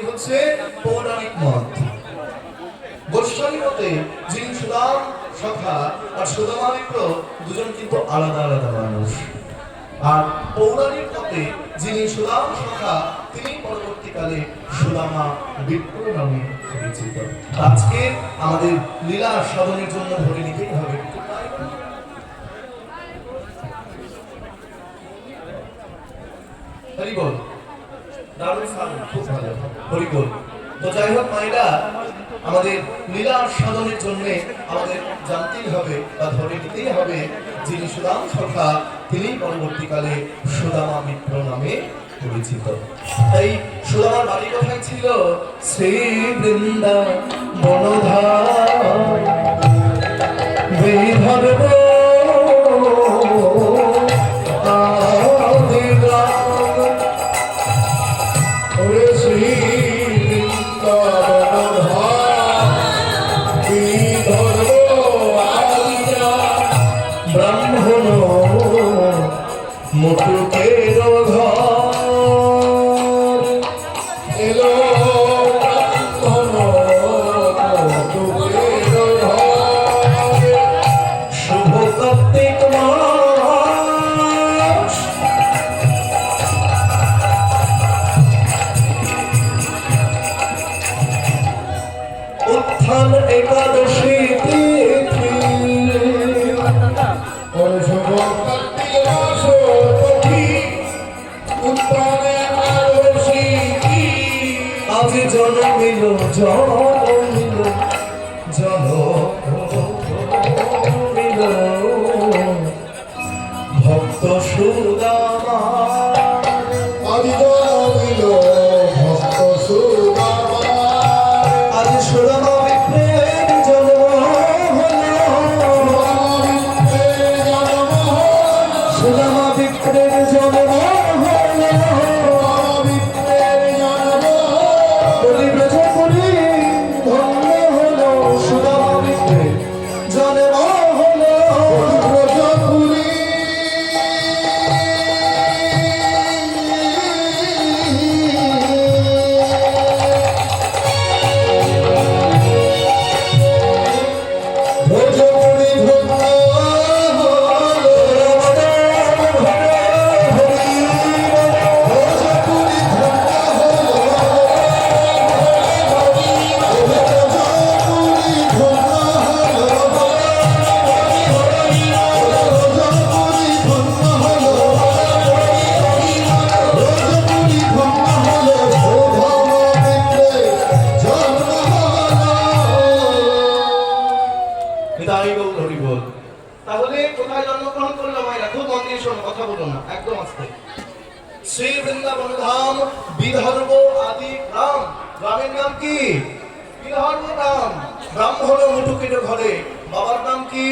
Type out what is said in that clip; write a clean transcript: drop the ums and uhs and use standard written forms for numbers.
হচ্ছে পৌরাণিক মত। গোস্বামী মতে যিনি সুদাম সখা আর সুদামা মিত্র দুজন কিন্তু আলাদা আলাদা মানুষ। আর পৌরাণিক মতে যিনি সুদাম সখা তিনি পরবর্তীকালে সুদামা বিপ্র নামে পরিচিত। আজকে আমাদের লীলা সাধনের জন্য ধরে নিতেই হবে হরিবল। দারুণ সাধন, খুব ভালো হরিবল। তো যাই হোক মায়েরা, আমাদের লীলা সাধনের জন্য আমাদের জানতেই হবে বা ধরে নিতেই হবে যিনি সুদাম সখা তিনি পরবর্তীকালে সুদামা মিত্র নামে পরিচিত। তাই সুদামার বাড়ি কোথায় ছিল? শ্রী বৃন্দা বনধাম বিধর্ব ব্রাহ্মণ মুটুকের ঘর এলো ব্রাহ্মণ মুটুকের ঘর। শুভ কার্তিক মাস উত্থান একাদশী তিথি আজ জন্মিল জন্মিল জন্মিল ভক্ত সুদামা। আজ জন্মিল ভক্ত সুদামা। আজ সুদামা বিপ্রের জন্ম সুদামা বিপ্রের জন্ম তাহলে কোথায় জন্মগ্রহণ করলো মায়েরা? খুব মন দিয়ে শোনো, কথা বলো না, একদম আস্তে। শ্রী বৃন্দাবন ধাম বিদর্ভ আদি গ্রাম। গ্রামের নাম কি? বিদর্ভ গ্রাম। ব্রাহ্মণ মুটুকের ঘরে। বাবার নাম কি?